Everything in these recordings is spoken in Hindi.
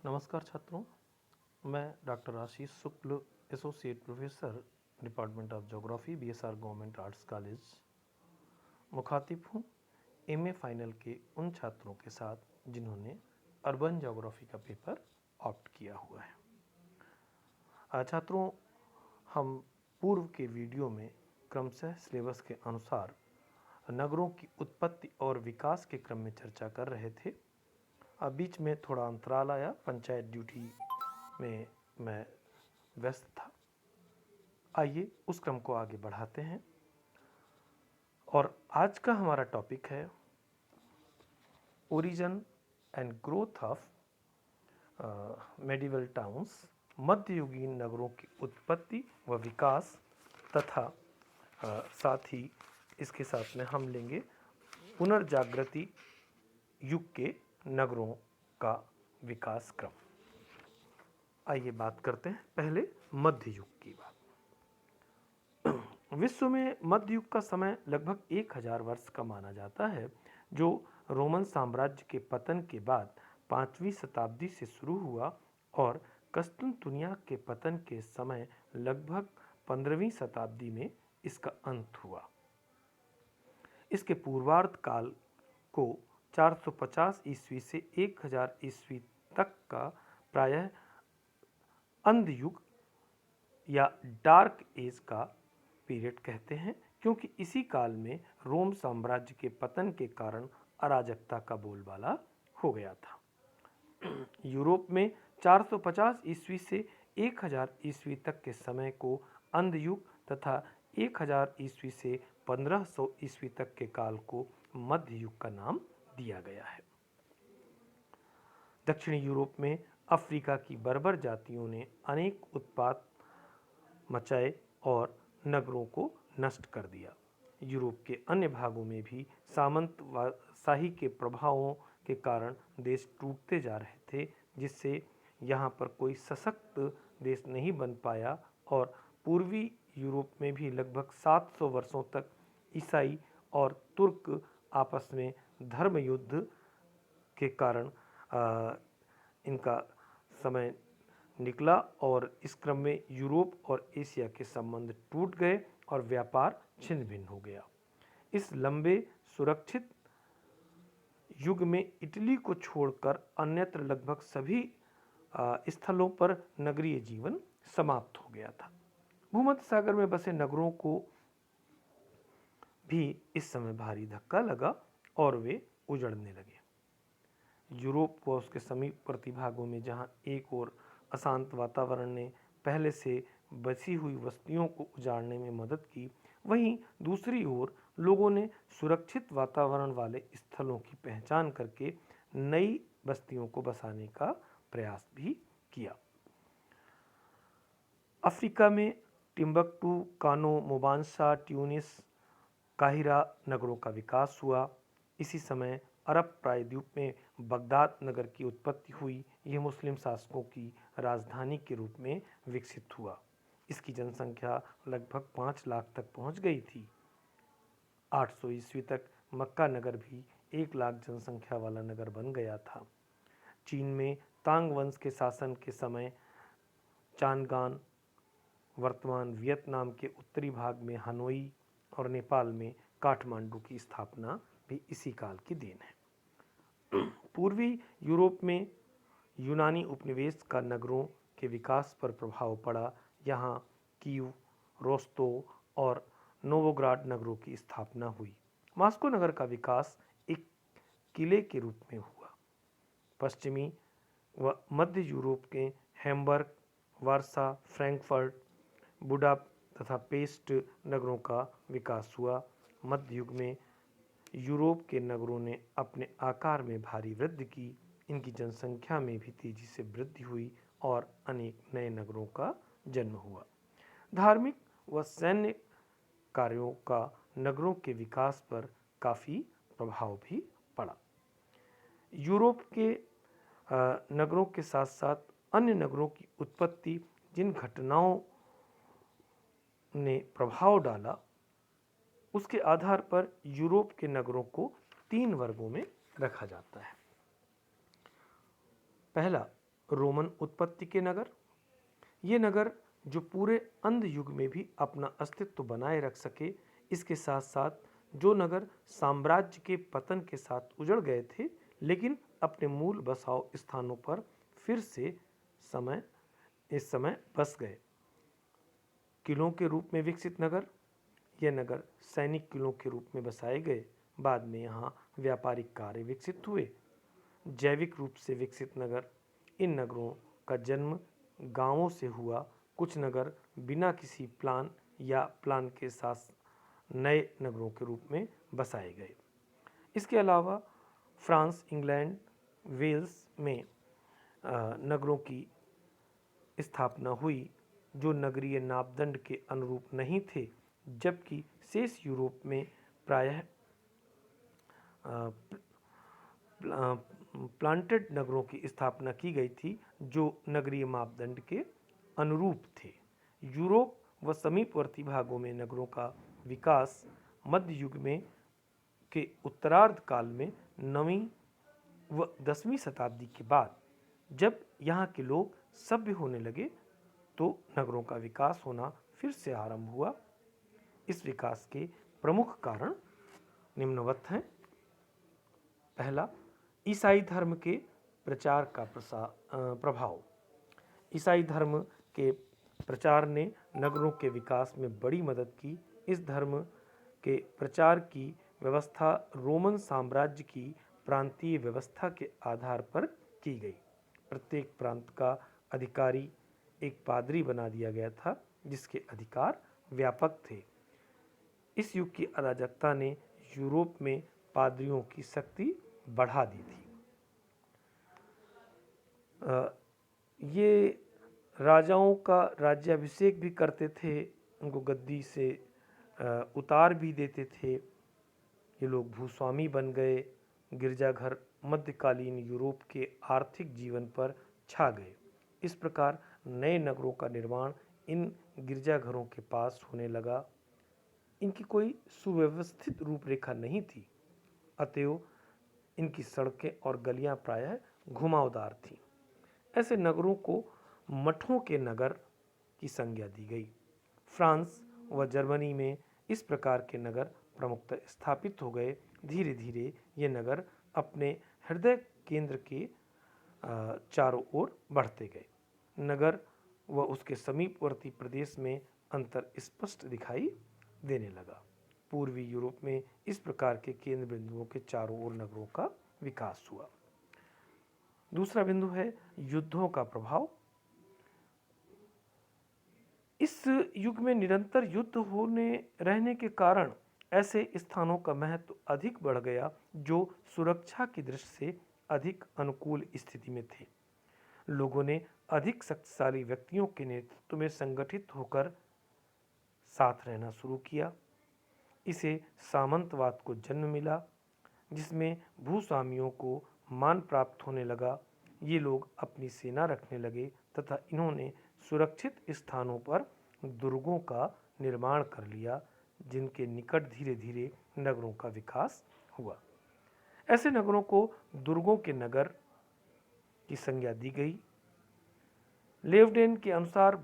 नमस्कार छात्रों, मैं doctor Ashish Shukla, associate professor, department of geography, BSR government arts college, मुखातिब हूँ एमए फाइनल के उन छात्रों के साथ जिन्होंने अर्बन ज्योग्राफी का पेपर ऑप्ट किया हुआ है। छात्रों, हम पूर्व के वीडियो में क्रमशः सिलेबस के अनुसार नगरों की उत्पत्ति और विकास के क्रम में चर्चा कर रहे थे। बीच में थोड़ा अंतराल आया, पंचायत ड्यूटी में मैं व्यस्त था। आइए उस क्रम को आगे बढ़ाते हैं और आज का हमारा टॉपिक है origin and growth of medieval towns, मध्ययुगीन नगरों की उत्पत्ति व विकास तथा साथ ही इसके साथ में हम लेंगे पुनर्जागृति युग के नगरों का विकास क्रम। आइए बात करते हैं पहले मध्य युग की बात। विश्व में मध्य युग का समय लगभग 1000 वर्ष का माना जाता है, जो रोमन साम्राज्य के पतन के बाद 5वीं शताब्दी से शुरू हुआ और कस्तुनतुनिया के पतन के समय लगभग 15वीं शताब्दी में इसका अंत हुआ। इसके पूर्वार्ध काल को 450 ईस्वी से 1000 ईस्वी तक का प्रायः अंध युग या डार्क एज का पीरियड कहते हैं, क्योंकि इसी काल में रोम साम्राज्य के पतन के कारण अराजकता का बोलबाला हो गया था। यूरोप में 450 ईस्वी से 1000 ईस्वी तक के समय को अंध युग तथा 1000 ईस्वी से 1500 ईस्वी तक के काल को मध्य युग का नाम दिया गया है। दक्षिणी यूरोप में अफ्रीका की बर्बर जातियों ने अनेक उत्पात मचाए और नगरों को नष्ट कर दिया। यूरोप के अन्य भागों में भी सामंतशाही के प्रभावों के कारण देश टूटते जा रहे थे, जिससे यहाँ पर कोई सशक्त देश नहीं बन पाया और पूर्वी यूरोप में भी लगभग 700 वर्षों तक ईसाई और तुर्क आपस में धर्म युद्ध के कारण इनका समय निकला और इस क्रम में यूरोप और एशिया के संबंध टूट गए और व्यापार छिन्न भिन्न हो गया। इस लंबे सुरक्षित युग में इटली को छोड़कर अन्यत्र लगभग सभी स्थलों पर नगरीय जीवन समाप्त हो गया था। भूमध्य सागर में बसे नगरों को भी इस समय भारी धक्का लगा और वे उजड़ने लगे। यूरोप व उसके समीपवर्ती भागों में जहां एक ओर अशांत वातावरण ने पहले से बसी हुई बस्तियों को उजाड़ने में मदद की, वहीं दूसरी ओर लोगों ने सुरक्षित वातावरण वाले स्थलों की पहचान करके नई बस्तियों को बसाने का प्रयास भी किया। अफ्रीका में टिम्बकटू, कानो, मोबांसा, ट्यूनिस, काहिरा नगरों का विकास हुआ। इसी समय अरब प्रायद्वीप में बगदाद नगर की उत्पत्ति हुई। यह मुस्लिम शासकों की राजधानी के रूप में विकसित हुआ। इसकी जनसंख्या लगभग 5 लाख तक पहुंच गई थी। 800 ईस्वी तक मक्का नगर भी 1 लाख जनसंख्या वाला नगर बन गया था। चीन में तांग वंश के शासन के समय चांगआन, वर्तमान वियतनाम के उत्तरी भाग में हनोई और नेपाल में काठमांडू की स्थापना भी इसी काल की देन है। पूर्वी यूरोप में यूनानी उपनिवेश का नगरों के विकास पर प्रभाव पड़ा। यहाँ कीव, रोस्तोव और नोवोग्राड नगरों की स्थापना हुई। मास्को नगर का विकास एक किले के रूप में हुआ। पश्चिमी व मध्य यूरोप के हैम्बर्ग, वार्सा, फ्रैंकफर्ट, बुडा तथा पेस्ट नगरों का विकास हुआ। मध्य युग में यूरोप के नगरों ने अपने आकार में भारी वृद्धि की। इनकी जनसंख्या में भी तेजी से वृद्धि हुई और अनेक नए नगरों का जन्म हुआ। धार्मिक व सैन्य कार्यों का नगरों के विकास पर काफ़ी प्रभाव भी पड़ा। यूरोप के नगरों के साथ साथ अन्य नगरों की उत्पत्ति, जिन घटनाओं ने प्रभाव डाला, उसके आधार पर यूरोप के नगरों को 3 वर्गों में रखा जाता है। पहला, रोमन उत्पत्ति के नगर। ये नगर जो पूरे अंध युग में भी अपना अस्तित्व बनाए रख सके, इसके साथ साथ जो नगर साम्राज्य के पतन के साथ उजड़ गए थे, लेकिन अपने मूल बसाव स्थानों पर फिर से इस समय बस गए। किलों के रूप में विकसित नगर। ये नगर सैनिक किलों के रूप में बसाए गए। बाद में यहाँ व्यापारिक कार्य विकसित हुए। जैविक रूप से विकसित नगर। इन नगरों का जन्म गांवों से हुआ। कुछ नगर बिना किसी प्लान या प्लान के साथ नए नगरों के रूप में बसाए गए। इसके अलावा फ्रांस, इंग्लैंड, वेल्स में नगरों की स्थापना हुई जो नगरीय मापदंड के अनुरूप नहीं थे, जबकि शेष यूरोप में प्रायः प्लांटेड नगरों की स्थापना की गई थी जो नगरीय मापदंड के अनुरूप थे। यूरोप व समीपवर्ती भागों में नगरों का विकास मध्य युग में के उत्तरार्ध काल में 9वीं व 10वीं शताब्दी के बाद जब यहाँ के लोग सभ्य होने लगे तो नगरों का विकास होना फिर से आरंभ हुआ। इस विकास के प्रमुख कारण निम्नवत हैं। पहला, ईसाई धर्म के प्रचार का प्रभाव। ईसाई धर्म के प्रचार ने नगरों के विकास में बड़ी मदद की। इस धर्म के प्रचार की व्यवस्था रोमन साम्राज्य की प्रांतीय व्यवस्था के आधार पर की गई। प्रत्येक प्रांत का अधिकारी एक पादरी बना दिया गया था जिसके अधिकार व्यापक थे। इस युग की अराजकता ने यूरोप में पादरियों की शक्ति बढ़ा दी थी। ये राजाओं का राज्याभिषेक भी करते थे, उनको गद्दी से उतार भी देते थे। ये लोग भूस्वामी बन गए। गिरजाघर मध्यकालीन यूरोप के आर्थिक जीवन पर छा गए। इस प्रकार नए नगरों का निर्माण इन गिरजाघरों के पास होने लगा। इनकी कोई सुव्यवस्थित रूपरेखा नहीं थी, अतएव इनकी सड़कें और गलियां प्रायः घुमावदार थीं। ऐसे नगरों को मठों के नगर की संज्ञा दी गई। फ्रांस व जर्मनी में इस प्रकार के नगर प्रमुखतः स्थापित हो गए। धीरे धीरे ये नगर अपने हृदय केंद्र के चारों ओर बढ़ते गए। नगर व उसके समीपवर्ती प्रदेश में अंतर स्पष्ट दिखाई देने लगा। पूर्वी यूरोप में इस प्रकार के केंद्र बिंदुओं के चारों ओर नगरों का विकास हुआ। दूसरा बिंदु है युद्धों का प्रभाव। इस युग में निरंतर युद्ध होने रहने के कारण ऐसे स्थानों का महत्व अधिक बढ़ गया जो सुरक्षा की दृष्टि से अधिक अनुकूल स्थिति में थे। लोगों ने अधिक शक्तिशाली व्यक्तियों के नेतृत्व में संगठित होकर साथ रहना शुरू किया। इसे सामंतवाद को जन्म मिला, जिसमें भूस्वामियों को मान प्राप्त होने लगा। ये लोग अपनी सेना रखने लगे तथा इन्होंने सुरक्षित स्थानों पर दुर्गों का निर्माण कर लिया, जिनके निकट धीरे धीरे नगरों का विकास हुआ। ऐसे नगरों को दुर्गों के नगर की संज्ञा दी गई। लेवडेन के अनुसार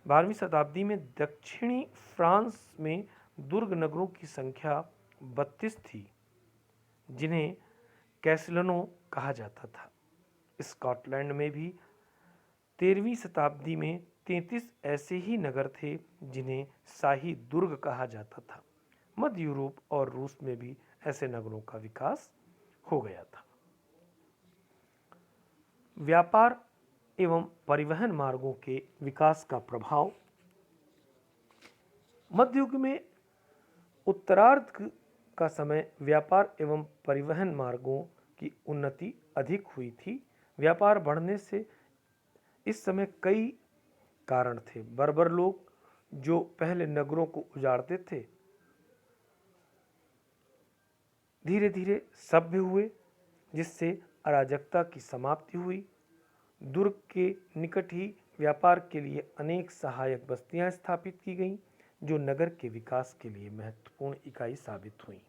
12वीं शताब्दी में दक्षिणी फ्रांस में दुर्ग नगरों की संख्या 32 थी, जिन्हें कैसलनों कहा जाता था। स्कॉटलैंड में भी 13वीं शताब्दी में 33 ऐसे ही नगर थे जिन्हें शाही दुर्ग कहा जाता था। मध्य यूरोप और रूस में भी ऐसे नगरों का विकास हो गया था। व्यापार एवं परिवहन मार्गों के विकास का प्रभाव। मध्ययुग में उत्तरार्ध का समय व्यापार एवं परिवहन मार्गों की उन्नति अधिक हुई थी। व्यापार बढ़ने से इस समय कई कारण थे। बर्बर लोग जो पहले नगरों को उजाड़ते थे, धीरे धीरे सभ्य हुए, जिससे अराजकता की समाप्ति हुई। दुर्ग के निकट ही व्यापार के लिए अनेक सहायक बस्तियां स्थापित की गईं, जो नगर के विकास के लिए महत्वपूर्ण इकाई साबित हुई।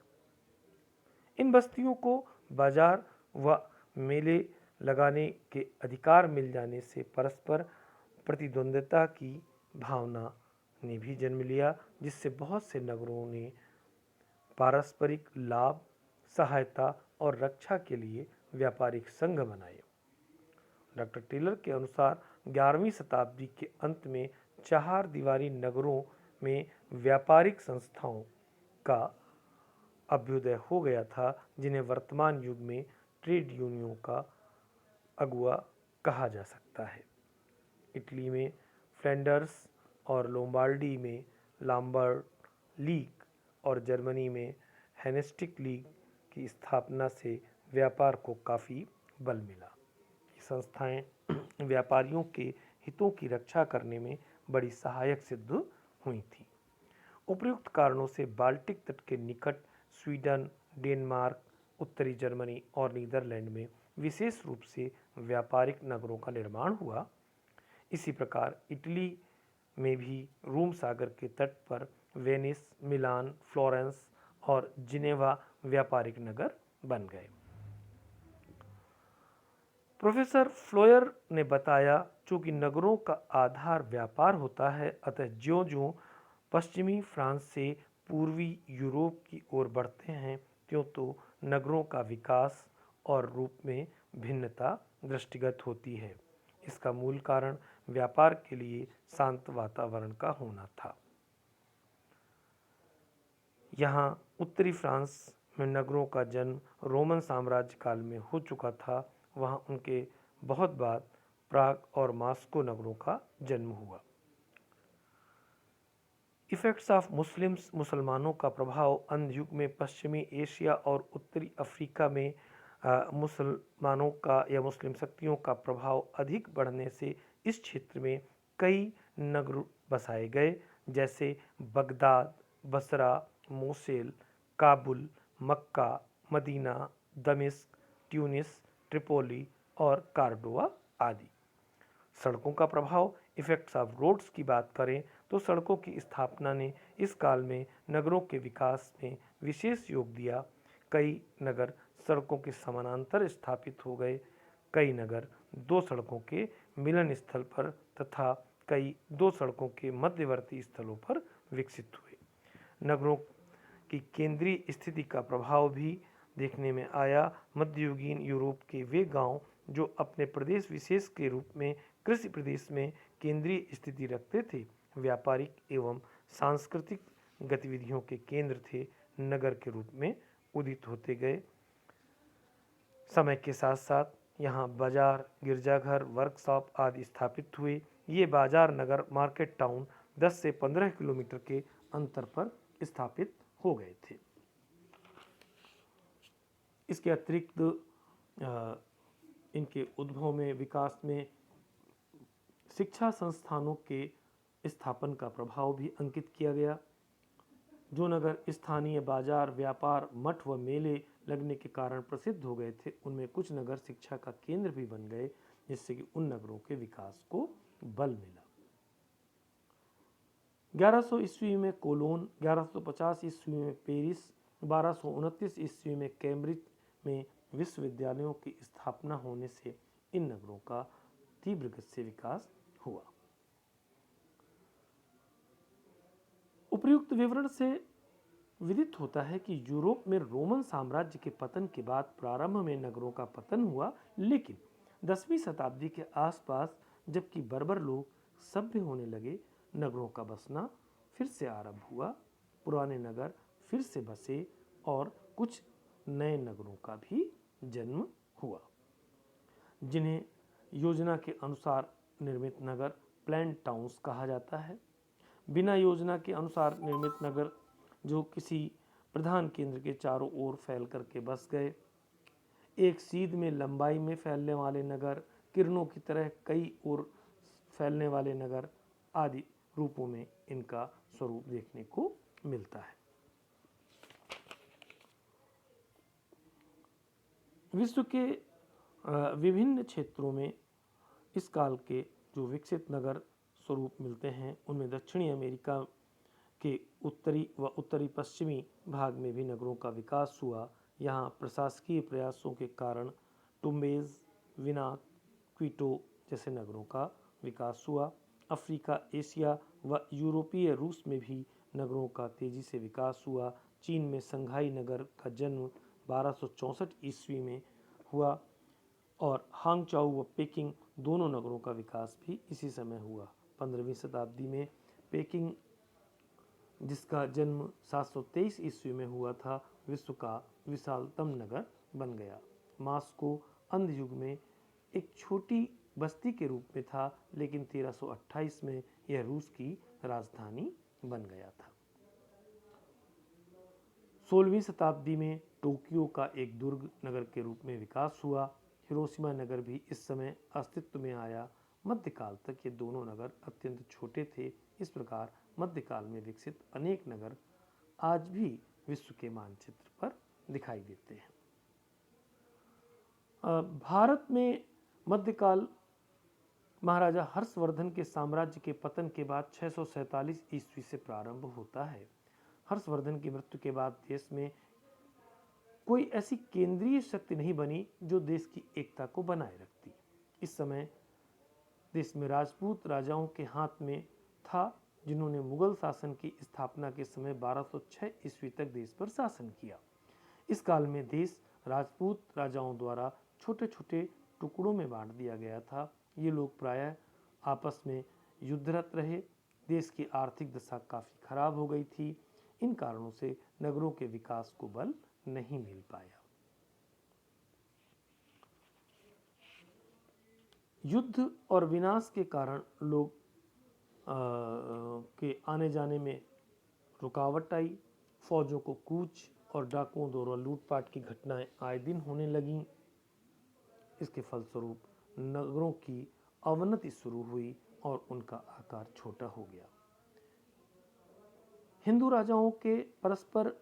इन बस्तियों को बाजार व मेले लगाने के अधिकार मिल जाने से परस्पर प्रतिद्वंद्विता की भावना ने भी जन्म लिया, जिससे बहुत से नगरों ने पारस्परिक लाभ, सहायता और रक्षा के लिए व्यापारिक संघ बनाए। डॉक्टर टेलर के अनुसार 11वीं शताब्दी के अंत में चार दीवारी नगरों में व्यापारिक संस्थाओं का अभ्युदय हो गया था, जिन्हें वर्तमान युग में ट्रेड यूनियनों का अगुआ कहा जा सकता है। इटली में फ्लैंडर्स और लोम्बार्डी में लाम्बर्ड लीग और जर्मनी में हैंसेटिक लीग की स्थापना से व्यापार को काफ़ी बल मिला। ये संस्थाएं व्यापारियों के हितों की रक्षा करने में बड़ी सहायक सिद्ध हुई थी। उपयुक्त कारणों से बाल्टिक तट के निकट स्वीडन, डेनमार्क, उत्तरी जर्मनी और नीदरलैंड में विशेष रूप से व्यापारिक नगरों का निर्माण हुआ। इसी प्रकार इटली में भी रोम सागर के तट पर वेनिस, मिलान, फ्लोरेंस और जिनेवा व्यापारिक नगर बन गए। प्रोफेसर फ्लोयर ने बताया, चूंकि नगरों का आधार व्यापार होता है, अतः ज्यों-ज्यों पश्चिमी फ्रांस से पूर्वी यूरोप की ओर बढ़ते हैं, त्यों तो नगरों का विकास और रूप में भिन्नता दृष्टिगत होती है। इसका मूल कारण व्यापार के लिए शांत वातावरण का होना था। यहाँ उत्तरी फ्रांस में नगरों का जन्म रोमन साम्राज्य काल में हो चुका था। वहाँ उनके बहुत बाद प्राग और मॉस्को नगरों का जन्म हुआ। इफेक्ट्स ऑफ मुस्लिम्स, मुसलमानों का प्रभाव अंध युग में पश्चिमी एशिया और उत्तरी अफ्रीका में मुसलमानों का या मुस्लिम शक्तियों का प्रभाव अधिक बढ़ने से इस क्षेत्र में कई नगर बसाए गए, जैसे बगदाद, बसरा, मोसेल, काबुल, मक्का, मदीना, दमिश्क, ट्यूनिस, ट्रिपोली और कार्डोवा आदि। सड़कों का प्रभाव, इफेक्ट्स ऑफ रोड्स की बात करें तो सड़कों की स्थापना ने इस काल में नगरों के विकास में विशेष योग दिया। कई नगर सड़कों के समानांतर स्थापित हो गए, कई नगर दो सड़कों के मिलन स्थल पर तथा कई दो सड़कों के मध्यवर्ती स्थलों पर विकसित हुए। नगरों की केंद्रीय स्थिति का प्रभाव भी देखने में आया। मध्ययुगीन यूरोप के वे गांव जो अपने प्रदेश विशेष के रूप में कृषि प्रदेश में केंद्रीय स्थिति रखते थे, व्यापारिक एवं सांस्कृतिक गतिविधियों के केंद्र थे, नगर के रूप में उदित होते गए। समय के साथ साथ यहाँ बाजार, गिरजाघर, वर्कशॉप आदि स्थापित हुए। ये बाजार नगर, मार्केट टाउन 10 से 15 किलोमीटर के अंतर पर स्थापित हो गए थे। इसके अतिरिक्त इनके उद्भव में, विकास में शिक्षा संस्थानों के स्थापन का प्रभाव भी अंकित किया गया। जो नगर स्थानीय बाजार, व्यापार, मठ व मेले लगने के कारण प्रसिद्ध हो गए थे, उनमें कुछ नगर शिक्षा का केंद्र भी बन गए, जिससे कि उन नगरों के विकास को बल मिला। 1100 ईस्वी में कोलोन, 1150 ईस्वी में पेरिस, 1229 ईस्वी में कैम्ब्रिज में विश्वविद्यालयों की स्थापना होने से इन नगरों का तीव्र गति से विकास हुआ। उपर्युक्त विवरण से विदित होता है कि यूरोप में रोमन साम्राज्य के पतन के बाद प्रारंभ में नगरों का पतन हुआ, लेकिन 10वीं शताब्दी के आसपास जबकि बर्बर लोग सभ्य होने लगे, नगरों का बसना फिर से आरंभ हुआ। पुराने नगर फिर से बसे और कुछ नए नगरों का भी जन्म हुआ, जिन्हें योजना के अनुसार निर्मित नगर प्लान टाउन्स कहा जाता है। बिना योजना के अनुसार निर्मित नगर जो किसी प्रधान केंद्र के चारों ओर फैल करके बस गए। एक सीध में लंबाई में फैलने वाले नगर, किरणों की तरह कई ओर फैलने वाले नगर आदि रूपों में इनका स्वरूप देखने को मिलता है। विश्व के विभिन्न क्षेत्रों में इस काल के जो विकसित नगर स्वरूप मिलते हैं, उनमें दक्षिणी अमेरिका के उत्तरी व उत्तरी पश्चिमी भाग में भी नगरों का विकास हुआ। यहाँ प्रशासकीय प्रयासों के कारण टुम्बेज, विना क्वीटो जैसे नगरों का विकास हुआ। अफ्रीका, एशिया व यूरोपीय रूस में भी नगरों का तेजी से विकास हुआ। चीन में संघाई नगर का जन्म 1264 ईस्वी में हुआ और हांगचाओ व पेकिंग दोनों नगरों का विकास भी इसी समय हुआ। 15वीं शताब्दी में पेकिंग, जिसका जन्म 723 ईस्वी में हुआ था, विश्व का विशालतम नगर बन गया। मास्को अंध युग में एक छोटी बस्ती के रूप में था, लेकिन 1328 में यह रूस की राजधानी बन गया था। 16वीं शताब्दी में टोक्यो का एक दुर्ग नगर के रूप में विकास हुआ। हिरोशिमा नगर भी इस समय अस्तित्व में आया। मध्यकाल तक ये दोनों नगर अत्यंत छोटे थे। इस प्रकार मध्यकाल में विकसित अनेक नगर आज भी विश्व के मानचित्र पर दिखाई देते हैं। भारत में मध्यकाल महाराजा हर्षवर्धन के साम्राज्य के पतन के बाद 647 ईस्वी से प्रारंभ होता है। हर्षवर्धन की मृत्यु के बाद देश में कोई ऐसी केंद्रीय शक्ति नहीं बनी जो देश की एकता को बनाए रखती। इस समय देश में राजपूत राजाओं के हाथ में था, जिन्होंने मुगल शासन की स्थापना के समय 1206 ईस्वी तक देश पर शासन किया। इस काल में देश राजपूत राजाओं द्वारा छोटे छोटे टुकड़ों में बांट दिया गया था। ये लोग प्रायः आपस में युद्धरत रहे। देश की आर्थिक दशा काफ़ी खराब हो गई थी। इन कारणों से नगरों के विकास को बल नहीं मिल पाया। युद्ध और विनाश के कारण लोग के आने जाने में रुकावट आई। फौजों को कूच और डाकुओं द्वारा लूटपाट की घटनाएं आए दिन होने लगीं। इसके फलस्वरूप नगरों की अवनति शुरू हुई और उनका आकार छोटा हो गया। हिंदू राजाओं के परस्पर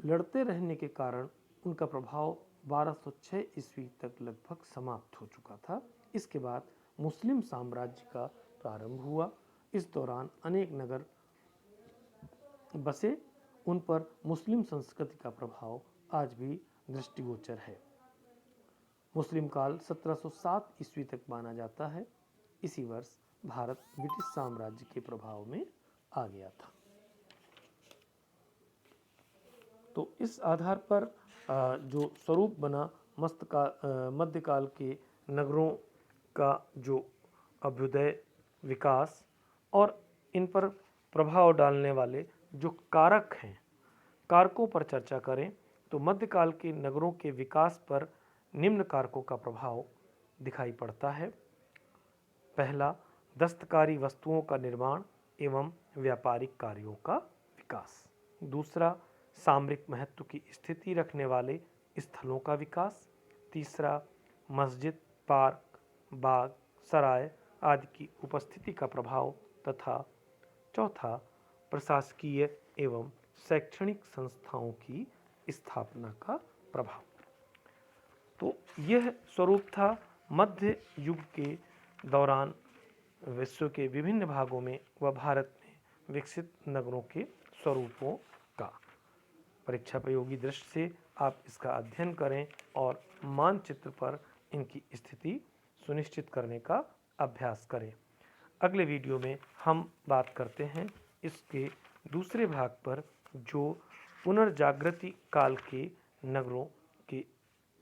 लड़ते रहने के कारण उनका प्रभाव 1206 ईस्वी तक लगभग समाप्त हो चुका था। इसके बाद मुस्लिम साम्राज्य का प्रारंभ हुआ। इस दौरान अनेक नगर बसे। उन पर मुस्लिम संस्कृति का प्रभाव आज भी दृष्टिगोचर है। मुस्लिम काल 1707 ईस्वी तक माना जाता है। इसी वर्ष भारत ब्रिटिश साम्राज्य के प्रभाव में आ गया था। तो इस आधार पर जो स्वरूप बना मध्यकाल के नगरों का जो अभ्युदय, विकास और इन पर प्रभाव डालने वाले जो कारक हैं, कारकों पर चर्चा करें तो मध्यकाल के नगरों के विकास पर निम्न कारकों का प्रभाव दिखाई पड़ता है। पहला, दस्तकारी वस्तुओं का निर्माण एवं व्यापारिक कार्यों का विकास। दूसरा, सामरिक महत्व की स्थिति रखने वाले स्थलों का विकास। तीसरा, मस्जिद, पार्क, बाग, सराय आदि की उपस्थिति का प्रभाव तथा चौथा, प्रशासकीय एवं शैक्षणिक संस्थाओं की स्थापना का प्रभाव। तो यह स्वरूप था मध्य युग के दौरान विश्व के विभिन्न भागों में व भारत में विकसित नगरों के स्वरूपों का। परीक्षा प्रयोगी दृष्टि से आप इसका अध्ययन करें और मानचित्र पर इनकी स्थिति सुनिश्चित करने का अभ्यास करें। अगले वीडियो में हम बात करते हैं इसके दूसरे भाग पर, जो पुनर्जागृति काल के नगरों के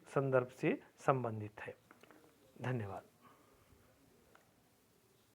संदर्भ से संबंधित है। धन्यवाद।